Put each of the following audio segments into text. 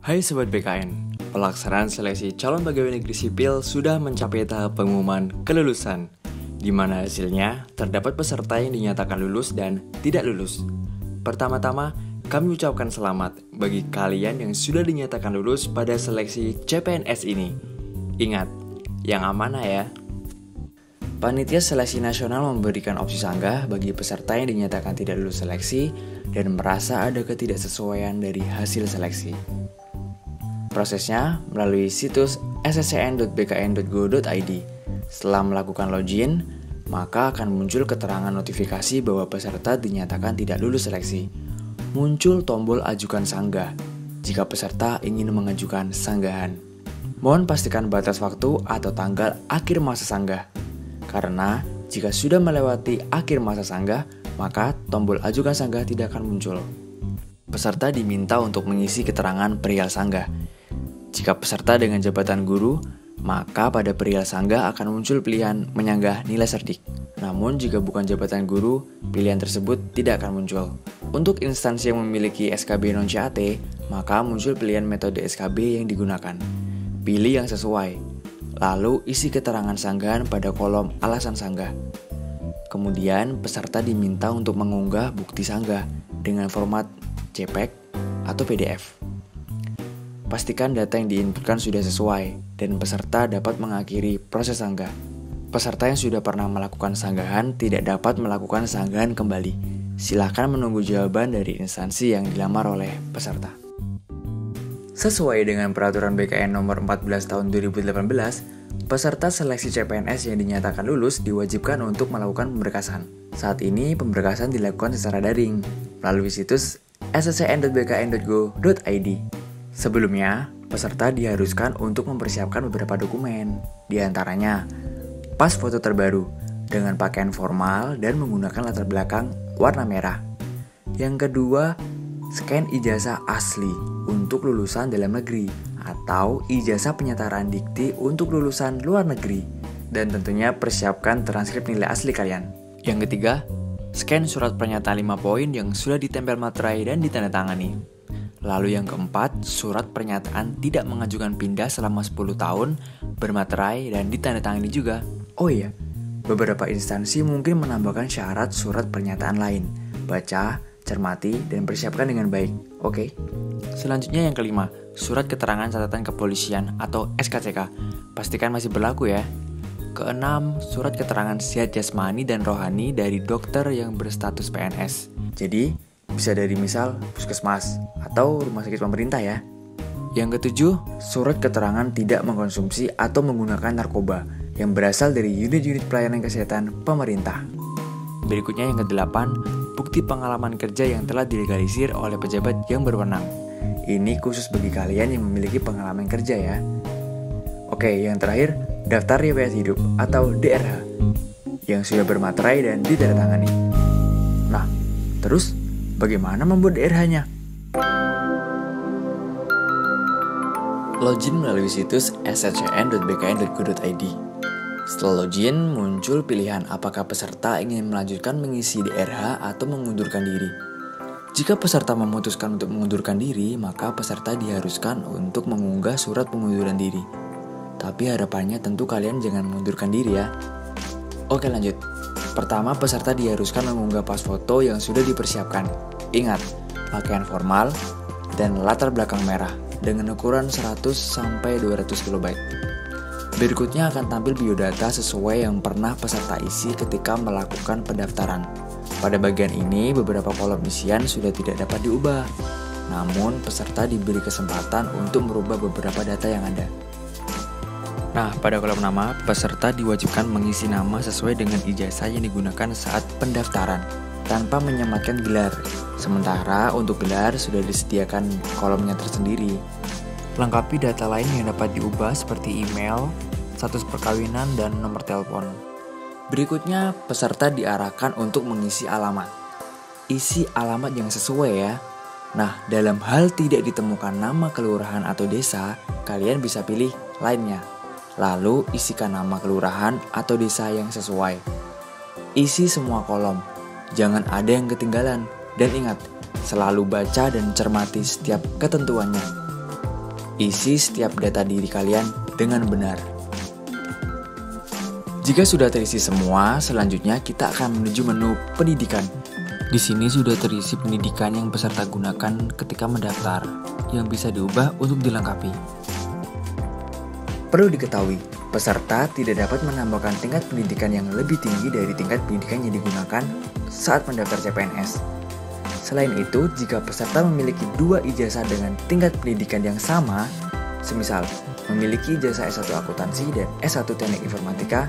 Hai Sobat BKN, pelaksanaan seleksi calon pegawai negeri sipil sudah mencapai tahap pengumuman kelulusan, di mana hasilnya terdapat peserta yang dinyatakan lulus dan tidak lulus. Pertama-tama, kami ucapkan selamat bagi kalian yang sudah dinyatakan lulus pada seleksi CPNS ini. Ingat, yang amanah ya. Panitia Seleksi Nasional memberikan opsi sanggah bagi peserta yang dinyatakan tidak lulus seleksi dan merasa ada ketidaksesuaian dari hasil seleksi. Prosesnya melalui situs sscn.bkn.go.id. Setelah melakukan login, maka akan muncul keterangan notifikasi bahwa peserta dinyatakan tidak lulus seleksi. Muncul tombol ajukan sanggah jika peserta ingin mengajukan sanggahan. Mohon pastikan batas waktu atau tanggal akhir masa sanggah. Karena jika sudah melewati akhir masa sanggah, maka tombol ajukan sanggah tidak akan muncul. Peserta diminta untuk mengisi keterangan perihal sanggah. Jika peserta dengan jabatan guru, maka pada perihal sanggah akan muncul pilihan menyanggah nilai cerdik. Namun jika bukan jabatan guru, pilihan tersebut tidak akan muncul. Untuk instansi yang memiliki SKB non-CAT, maka muncul pilihan metode SKB yang digunakan. Pilih yang sesuai, lalu isi keterangan sanggahan pada kolom alasan sanggah. Kemudian peserta diminta untuk mengunggah bukti sanggah dengan format JPEG atau PDF. Pastikan data yang diinputkan sudah sesuai dan peserta dapat mengakhiri proses sanggah. Peserta yang sudah pernah melakukan sanggahan tidak dapat melakukan sanggahan kembali. Silakan menunggu jawaban dari instansi yang dilamar oleh peserta. Sesuai dengan peraturan BKN nomor 14 tahun 2018, peserta seleksi CPNS yang dinyatakan lulus diwajibkan untuk melakukan pemberkasan. Saat ini pemberkasan dilakukan secara daring melalui situs sscn.bkn.go.id. Sebelumnya, peserta diharuskan untuk mempersiapkan beberapa dokumen, di antaranya pas foto terbaru dengan pakaian formal dan menggunakan latar belakang warna merah. Yang kedua, scan ijazah asli untuk lulusan dalam negeri atau ijazah penyetaraan dikti untuk lulusan luar negeri. Dan tentunya persiapkan transkrip nilai asli kalian. Yang ketiga, scan surat pernyataan 5 poin yang sudah ditempel materai dan ditandatangani. Lalu yang keempat, surat pernyataan tidak mengajukan pindah selama 10 tahun, bermaterai dan ditandatangani juga. Oh iya, beberapa instansi mungkin menambahkan syarat surat pernyataan lain. Baca, cermati, dan persiapkan dengan baik. Oke. Selanjutnya yang kelima, surat keterangan catatan kepolisian atau SKCK. Pastikan masih berlaku ya. Keenam, surat keterangan sehat jasmani dan rohani dari dokter yang berstatus PNS. Jadi, bisa dari misal puskesmas atau rumah sakit pemerintah ya. Yang ketujuh, surat keterangan tidak mengkonsumsi atau menggunakan narkoba yang berasal dari unit-unit pelayanan kesehatan pemerintah. Berikutnya yang kedelapan, bukti pengalaman kerja yang telah dilegalisir oleh pejabat yang berwenang. Ini khusus bagi kalian yang memiliki pengalaman kerja ya. Oke, yang terakhir, daftar riwayat hidup atau DRH yang sudah bermaterai dan ditandatangani. Nah, terus bagaimana membuat DRH-nya? Login melalui situs sscn.bkn.go.id. Setelah login, muncul pilihan apakah peserta ingin melanjutkan mengisi DRH atau mengundurkan diri. Jika peserta memutuskan untuk mengundurkan diri, maka peserta diharuskan untuk mengunggah surat pengunduran diri. Tapi harapannya tentu kalian jangan mengundurkan diri ya. Oke lanjut. Pertama, peserta diharuskan mengunggah pas foto yang sudah dipersiapkan. Ingat, pakaian formal dan latar belakang merah dengan ukuran 100-200 KB. Berikutnya akan tampil biodata sesuai yang pernah peserta isi ketika melakukan pendaftaran. Pada bagian ini, beberapa kolom isian sudah tidak dapat diubah. Namun, peserta diberi kesempatan untuk merubah beberapa data yang ada. Nah, pada kolom nama, peserta diwajibkan mengisi nama sesuai dengan ijazah yang digunakan saat pendaftaran, tanpa menyematkan gelar. Sementara untuk gelar sudah disediakan kolomnya tersendiri. Lengkapi data lain yang dapat diubah seperti email, status perkawinan, dan nomor telepon. Berikutnya, peserta diarahkan untuk mengisi alamat. Isi alamat yang sesuai ya. Nah, dalam hal tidak ditemukan nama kelurahan atau desa, kalian bisa pilih lainnya. Lalu isikan nama kelurahan atau desa yang sesuai. Isi semua kolom, jangan ada yang ketinggalan. Dan ingat, selalu baca dan cermati setiap ketentuannya. isi setiap data diri kalian dengan benar. Jika sudah terisi semua, selanjutnya kita akan menuju menu pendidikan. Di sini sudah terisi pendidikan yang peserta gunakan ketika mendaftar, yang bisa diubah untuk dilengkapi. Perlu diketahui, peserta tidak dapat menambahkan tingkat pendidikan yang lebih tinggi dari tingkat pendidikan yang digunakan saat mendaftar CPNS. Selain itu, jika peserta memiliki 2 ijazah dengan tingkat pendidikan yang sama, semisal memiliki ijazah S1 Akuntansi dan S1 Teknik Informatika,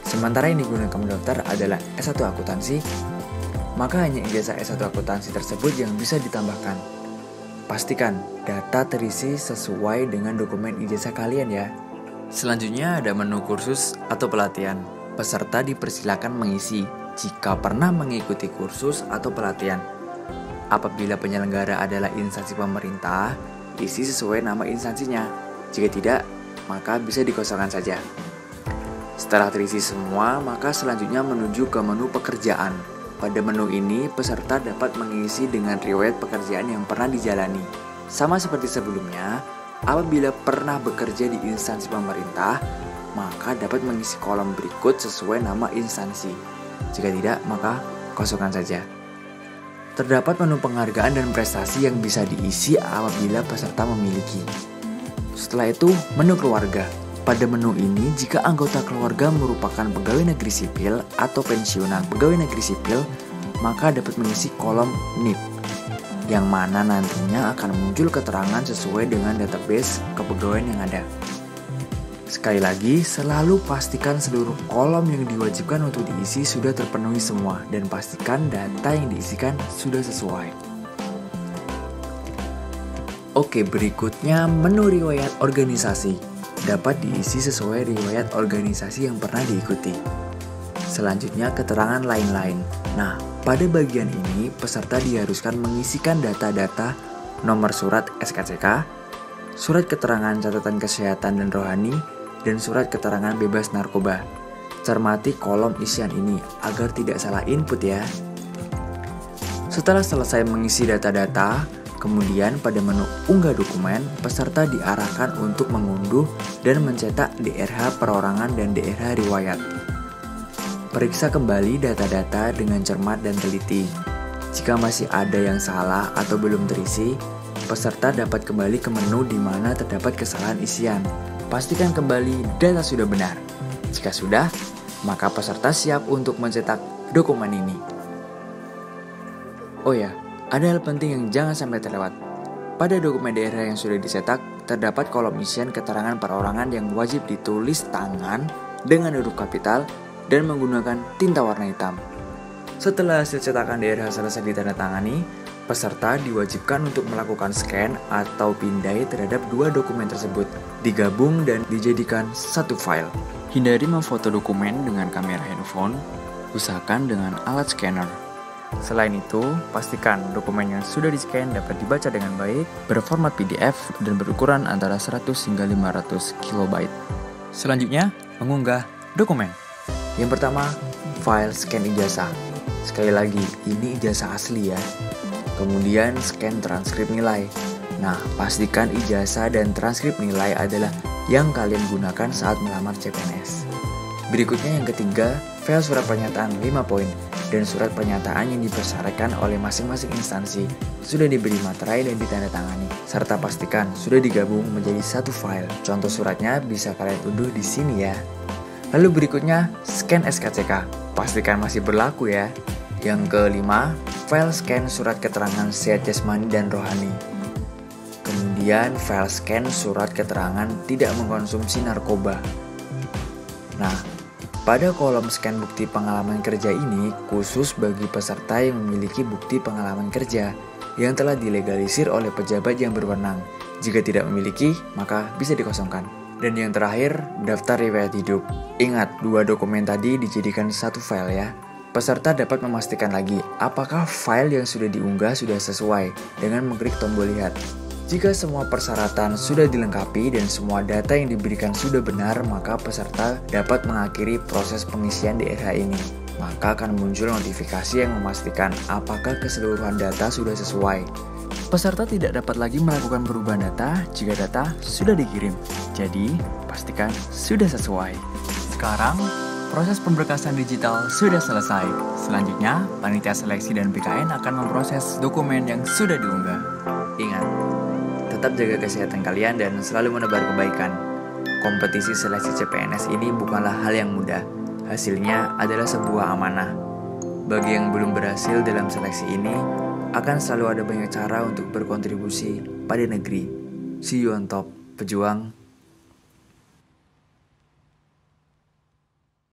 sementara yang digunakan mendaftar adalah S1 Akuntansi, maka hanya ijazah S1 Akuntansi tersebut yang bisa ditambahkan. Pastikan data terisi sesuai dengan dokumen ijazah kalian ya. Selanjutnya ada menu kursus atau pelatihan. Peserta dipersilakan mengisi jika pernah mengikuti kursus atau pelatihan. Apabila penyelenggara adalah instansi pemerintah, isi sesuai nama instansinya. Jika tidak, maka bisa dikosongkan saja. Setelah terisi semua, maka selanjutnya menuju ke menu pekerjaan. Pada menu ini, peserta dapat mengisi dengan riwayat pekerjaan yang pernah dijalani. Sama seperti sebelumnya, apabila pernah bekerja di instansi pemerintah, maka dapat mengisi kolom berikut sesuai nama instansi. Jika tidak, maka kosongkan saja. Terdapat menu penghargaan dan prestasi yang bisa diisi apabila peserta memiliki. Setelah itu, menu keluarga. Pada menu ini, jika anggota keluarga merupakan pegawai negeri sipil atau pensiunan pegawai negeri sipil, maka dapat mengisi kolom NIP, yang mana nantinya akan muncul keterangan sesuai dengan database kepegawaian yang ada. Sekali lagi, selalu pastikan seluruh kolom yang diwajibkan untuk diisi sudah terpenuhi semua dan pastikan data yang diisikan sudah sesuai. Oke, berikutnya menu riwayat organisasi. Dapat diisi sesuai riwayat organisasi yang pernah diikuti. Selanjutnya keterangan lain-lain. Nah, pada bagian ini peserta diharuskan mengisikan data-data nomor surat SKCK, surat keterangan catatan kesehatan dan rohani, dan surat keterangan bebas narkoba. Cermati kolom isian ini agar tidak salah input ya. Setelah selesai mengisi data-data, kemudian pada menu unggah dokumen, peserta diarahkan untuk mengunduh dan mencetak DRH perorangan dan DRH riwayat. Periksa kembali data-data dengan cermat dan teliti. Jika masih ada yang salah atau belum terisi, peserta dapat kembali ke menu di mana terdapat kesalahan isian. Pastikan kembali data sudah benar. Jika sudah, maka peserta siap untuk mencetak dokumen ini. Oh ya, ada hal penting yang jangan sampai terlewat. Pada dokumen daerah yang sudah dicetak, terdapat kolom isian keterangan perorangan yang wajib ditulis tangan dengan huruf kapital dan menggunakan tinta warna hitam. Setelah hasil cetakan daerah selesai ditandatangani, peserta diwajibkan untuk melakukan scan atau pindai terhadap 2 dokumen tersebut, digabung dan dijadikan satu file. Hindari memfoto dokumen dengan kamera handphone, usahakan dengan alat scanner. Selain itu, pastikan dokumen yang sudah di-scan dapat dibaca dengan baik, berformat PDF, dan berukuran antara 100 hingga 500 KB. Selanjutnya, mengunggah dokumen. Yang pertama, file scan ijazah. Sekali lagi, ini ijazah asli ya. Kemudian, scan transkrip nilai. Nah, pastikan ijazah dan transkrip nilai adalah yang kalian gunakan saat melamar CPNS. Berikutnya yang ketiga, file surat pernyataan 5 poin dan surat pernyataan yang dipersyaratkan oleh masing-masing instansi sudah diberi materai dan ditandatangani, serta pastikan sudah digabung menjadi satu file. Contoh suratnya bisa kalian unduh di sini ya. Lalu berikutnya, scan SKCK. Pastikan masih berlaku ya. Yang kelima, file scan surat keterangan sehat jasmani dan rohani. Kemudian, file scan surat keterangan tidak mengkonsumsi narkoba. Nah, pada kolom scan bukti pengalaman kerja ini khusus bagi peserta yang memiliki bukti pengalaman kerja yang telah dilegalisir oleh pejabat yang berwenang. Jika tidak memiliki, maka bisa dikosongkan. Dan yang terakhir, daftar riwayat hidup. Ingat, 2 dokumen tadi dijadikan satu file ya. Peserta dapat memastikan lagi apakah file yang sudah diunggah sudah sesuai dengan mengklik tombol lihat. Jika semua persyaratan sudah dilengkapi dan semua data yang diberikan sudah benar, maka peserta dapat mengakhiri proses pengisian DRH ini. Maka akan muncul notifikasi yang memastikan apakah keseluruhan data sudah sesuai. Peserta tidak dapat lagi melakukan perubahan data jika data sudah dikirim. Jadi, pastikan sudah sesuai. Sekarang, proses pemberkasan digital sudah selesai. Selanjutnya, panitia seleksi dan BKN akan memproses dokumen yang sudah diunggah. Ingat, tetap jaga kesehatan kalian dan selalu menebar kebaikan. Kompetisi seleksi CPNS ini bukanlah hal yang mudah. Hasilnya adalah sebuah amanah. Bagi yang belum berhasil dalam seleksi ini, akan selalu ada banyak cara untuk berkontribusi pada negeri. See you on top, pejuang.